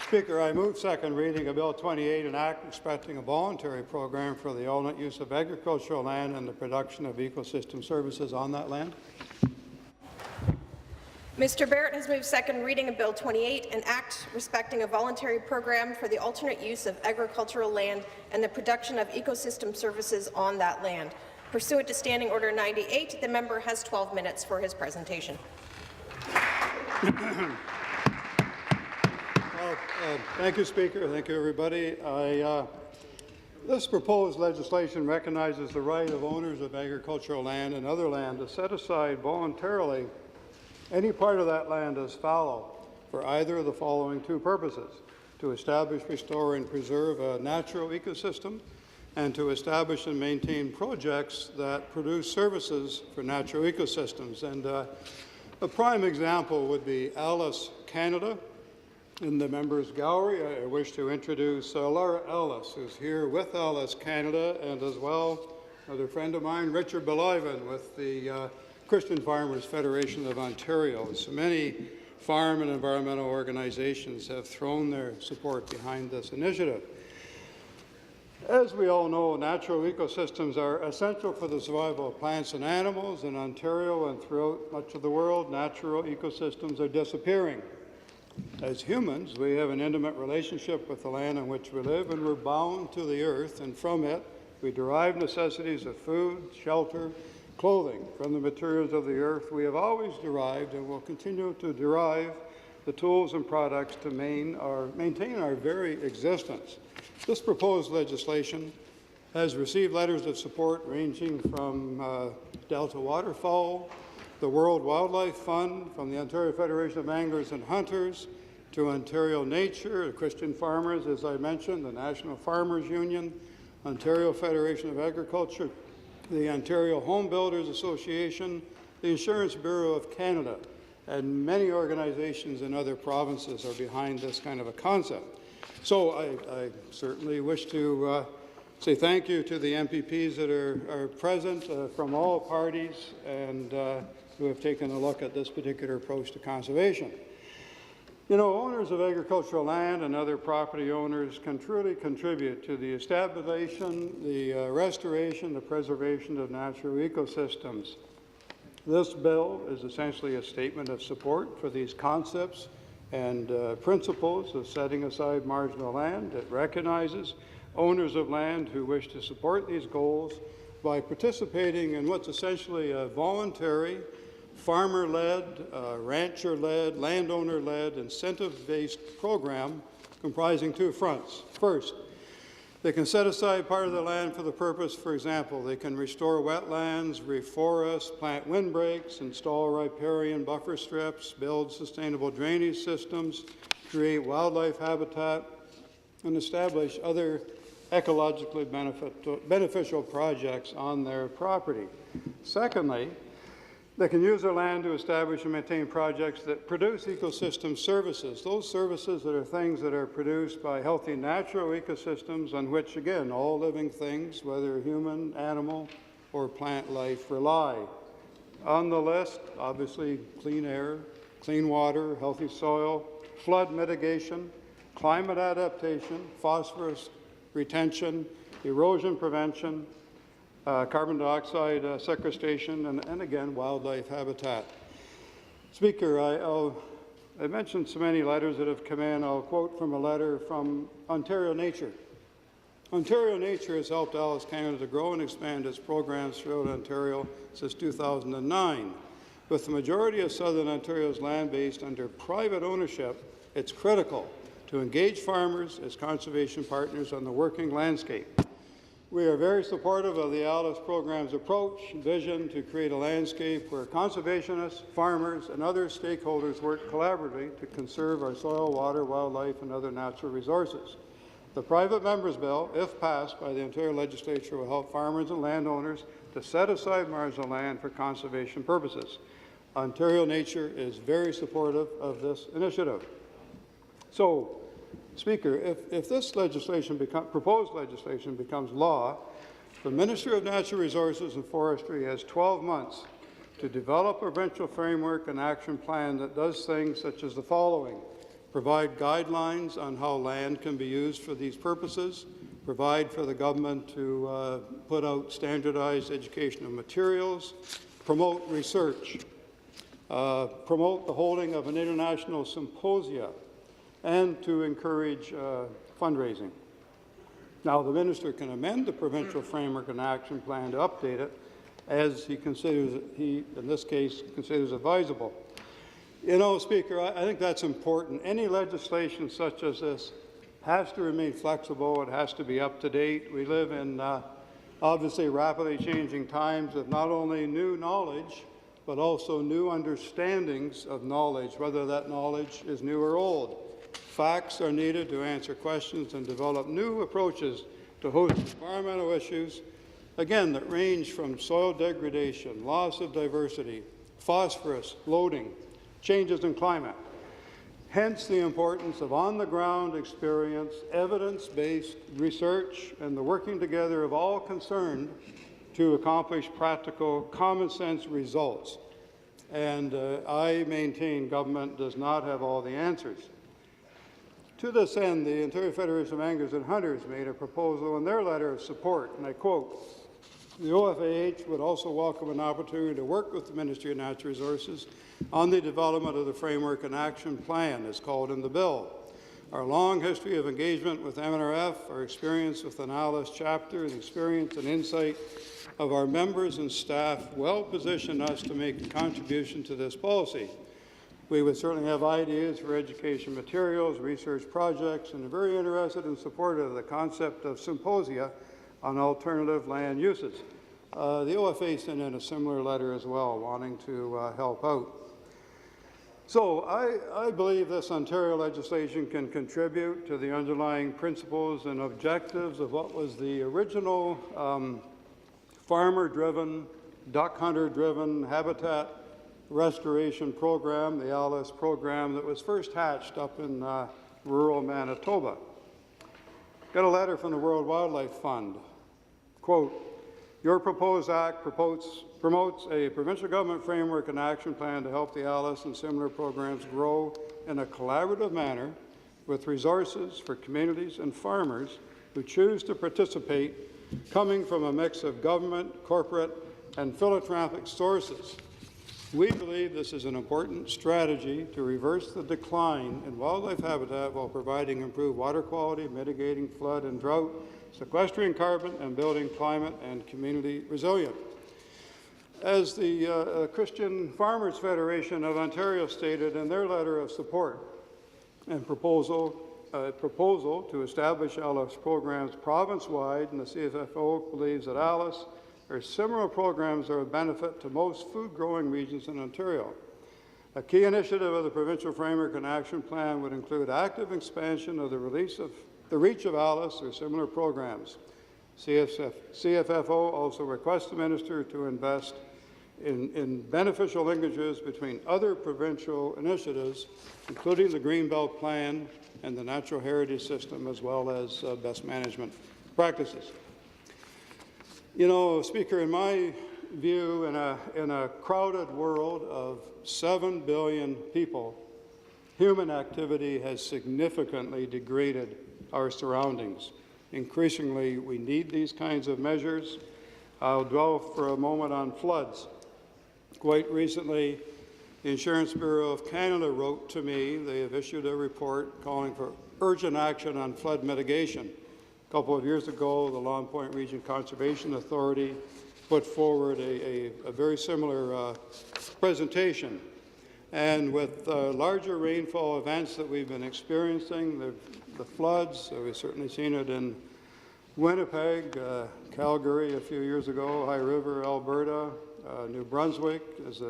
Speaker, I move second reading of Bill 28, an act respecting a voluntary program for the alternate use of agricultural land and the production of ecosystem services on that land. Mr. Barrett has moved second reading of Bill 28, an act respecting a voluntary program for the alternate use of agricultural land and the production of ecosystem services on that land. Pursuant to Standing Order 98, the member has 12 minutes for his presentation. Thank you, Speaker. Thank you, everybody. This proposed legislation recognizes the right of owners of agricultural land and other land to set aside voluntarily any part of that land as fallow for either of the following two purposes: to establish, restore, and preserve a natural ecosystem, and to establish and maintain projects that produce services for natural ecosystems. And a prime example would be Alice, Canada. In the members' gallery, I wish to introduce Laura Ellis, who's here with Alice, Canada, and as well another friend of mine, Richard Beliven, with the Christian Farmers Federation of Ontario. So many farm and environmental organizations have thrown their support behind this initiative. As we all know, natural ecosystems are essential for the survival of plants and animals. In Ontario and throughout much of the world, natural ecosystems are disappearing. As humans, we have an intimate relationship with the land on which we live, and we're bound to the earth, and from it we derive necessities of food, shelter, clothing. From the materials of the earth, we have always derived and will continue to derive the tools and products to maintain our very existence. This proposed legislation has received letters of support ranging from Delta Waterfowl, the World Wildlife Fund, from the Ontario Federation of Anglers and Hunters, to Ontario Nature, Christian Farmers, as I mentioned, the National Farmers Union, Ontario Federation of Agriculture, the Ontario Home Builders Association, the Insurance Bureau of Canada, and many organizations in other provinces are behind this kind of a concept. So I certainly wish to say thank you to the MPPs that are present from all parties and who have taken a look at this particular approach to conservation. You know, owners of agricultural land and other property owners can truly contribute to the establishment, the restoration, the preservation of natural ecosystems. This bill is essentially a statement of support for these concepts and principles of setting aside marginal land. It recognizes owners of land who wish to support these goals by participating in what's essentially a voluntary, farmer-led, rancher-led, landowner-led, incentive-based program comprising two fronts. First, they can set aside part of the land for the purpose, for example, they can restore wetlands, reforest, plant windbreaks, install riparian buffer strips, build sustainable drainage systems, create wildlife habitat, and establish other ecologically beneficial projects on their property. Secondly, they can use their land to establish and maintain projects that produce ecosystem services. Those services that are things that are produced by healthy natural ecosystems on which, again, all living things, whether human, animal, or plant life, rely. On the list, obviously, clean air, clean water, healthy soil, flood mitigation, climate adaptation, phosphorus retention, erosion prevention, carbon dioxide sequestration, and again, wildlife habitat. Speaker, I mentioned so many letters that have come in. I'll quote from a letter from Ontario Nature. Ontario Nature has helped Alice, Canada to grow and expand its programs throughout Ontario since 2009. With the majority of Southern Ontario's land based under private ownership, it's critical to engage farmers as conservation partners on the working landscape. We are very supportive of the ALICE program's approach and vision to create a landscape where conservationists, farmers, and other stakeholders work collaboratively to conserve our soil, water, wildlife, and other natural resources. The private members' bill, if passed by the Ontario Legislature, will help farmers and landowners to set aside marginal land for conservation purposes. Ontario Nature is very supportive of this initiative. So, Speaker, if this proposed legislation becomes law, the Minister of Natural Resources and Forestry has 12 months to develop a provincial framework and action plan that does things such as the following: provide guidelines on how land can be used for these purposes, provide for the government to put out standardized educational materials, promote research, promote the holding of an international symposia, and to encourage fundraising. Now, the minister can amend the provincial framework and action plan to update it as he, in this case, considers advisable. You know, Speaker, I think that's important. Any legislation such as this has to remain flexible. It has to be up to date. We live in obviously rapidly changing times of not only new knowledge, but also new understandings of knowledge, whether that knowledge is new or old. Facts are needed to answer questions and develop new approaches to host environmental issues, again, that range from soil degradation, loss of diversity, phosphorus, loading, changes in climate. Hence the importance of on-the-ground experience, evidence-based research, and the working together of all concerned to accomplish practical, common-sense results. And I maintain government does not have all the answers. To this end, the Ontario Federation of Anglers and Hunters made a proposal in their letter of support, and I quote, "The OFAH would also welcome an opportunity to work with the Ministry of Natural Resources on the development of the Framework and Action Plan, as called in the bill. Our long history of engagement with MNRF, our experience with the NALIS chapter, the experience and insight of our members and staff well position us to make a contribution to this policy. We would certainly have ideas for education materials, research projects, and are very interested and supportive of the concept of symposia on alternative land uses." The OFA sent in a similar letter as well, wanting to help out. So I believe this Ontario legislation can contribute to the underlying principles and objectives of what was the original farmer-driven, duck hunter-driven habitat restoration program, the ALIS program that was first hatched up in rural Manitoba. Got a letter from the World Wildlife Fund. Quote, "Your proposed act promotes a provincial government framework and action plan to help the ALIS and similar programs grow in a collaborative manner with resources for communities and farmers who choose to participate, coming from a mix of government, corporate, and philanthropic sources. We believe this is an important strategy to reverse the decline in wildlife habitat while providing improved water quality, mitigating flood and drought, sequestering carbon, and building climate and community resilience." As the Christian Farmers Federation of Ontario stated in their letter of support and proposal to establish ALIS programs province-wide, and the CFFO believes that ALIS or similar programs are of benefit to most food-growing regions in Ontario. A key initiative of the Provincial Framework and Action Plan would include active expansion of the reach of ALIS or similar programs. CFFO also requests the Minister to invest in beneficial linkages between other provincial initiatives, including the Greenbelt Plan and the Natural Heritage System, as well as best management practices. You know, Speaker, in my view, in a crowded world of 7 billion people, human activity has significantly degraded our surroundings. Increasingly, we need these kinds of measures. I'll dwell for a moment on floods. Quite recently, the Insurance Bureau of Canada wrote to me. They have issued a report calling for urgent action on flood mitigation. A couple of years ago, the Long Point Region Conservation Authority put forward a very similar presentation. And with larger rainfall events that we've been experiencing, the floods, we've certainly seen it in Winnipeg, Calgary a few years ago, High River, Alberta, New Brunswick is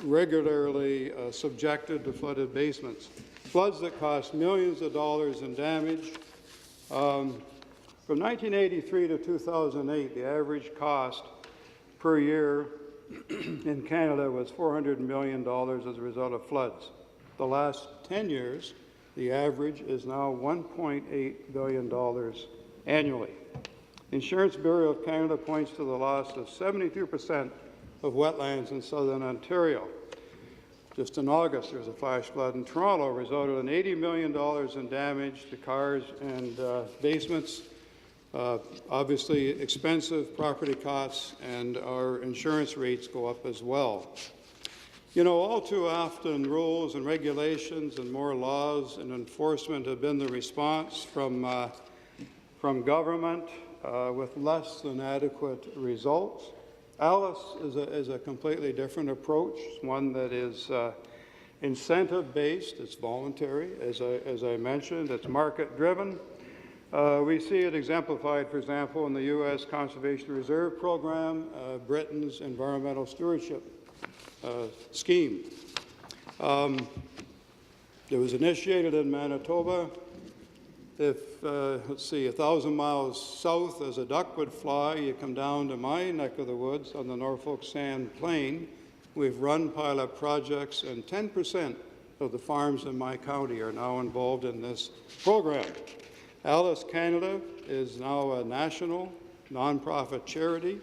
regularly subjected to flooded basements. Floods that cost millions of dollars in damage. From 1983 to 2008, the average cost per year in Canada was $400 million as a result of floods. The last 10 years, the average is now $1.8 billion annually. The Insurance Bureau of Canada points to the loss of 72% of wetlands in southern Ontario. Just in August, there was a flash flood in Toronto, resulted in $80 million in damage to cars and basements. Obviously, expensive property costs, and our insurance rates go up as well. You know, all too often, rules and regulations and more laws and enforcement have been the response from government with less than adequate results. Alice is a completely different approach, one that is incentive-based, it's voluntary, as I mentioned, it's market-driven. We see it exemplified, for example, in the U.S. Conservation Reserve Program, Britain's environmental stewardship scheme. It was initiated in Manitoba. If, let's see, 1,000 miles south as a duck would fly, you come down to my neck of the woods on the Norfolk Sand Plain. We've run pilot projects, and 10% of the farms in my county are now involved in this program. Alice Canada is now a national nonprofit charity.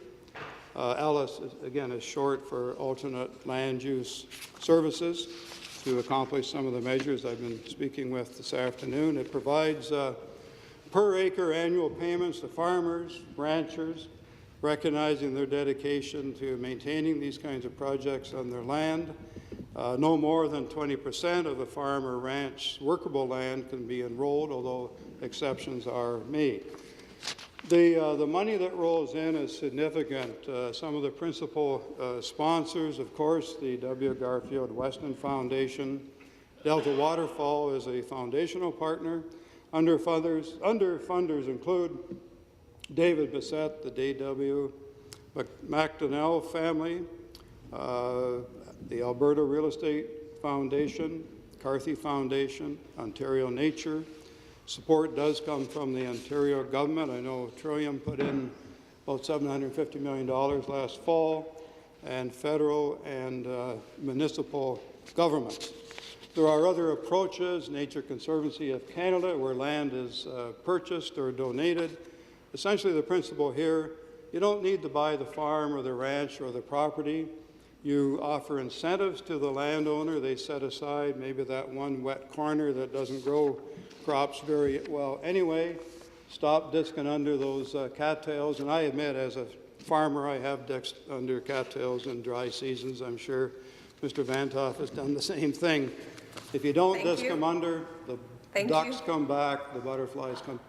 Alice, again, is short for Alternate Land Use Services, to accomplish some of the measures I've been speaking with this afternoon. It provides per acre annual payments to farmers, ranchers, recognizing their dedication to maintaining these kinds of projects on their land. No more than 20% of the farm or ranch workable land can be enrolled, although exceptions are made. The money that rolls in is significant. Some of the principal sponsors, of course, the W. Garfield Weston Foundation. Delta Waterfall is a foundational partner. Underfunders include David Bissett, the D.W. McDonnell family, the Alberta Real Estate Foundation, Carthy Foundation, Ontario Nature. Support does come from the Ontario government. I know Trillium put in about $750 million last fall, and federal and municipal governments. There are other approaches, Nature Conservancy of Canada, where land is purchased or donated. Essentially, the principle here, you don't need to buy the farm or the ranch or the property. You offer incentives to the landowner. They set aside maybe that one wet corner that doesn't grow crops very well anyway. Stop disking under those cattails. And I admit, as a farmer, I have disked under cattails in dry seasons. I'm sure Mr. Vantoff has done the same thing. If you don't disc them under, the ducks come back, the butterflies come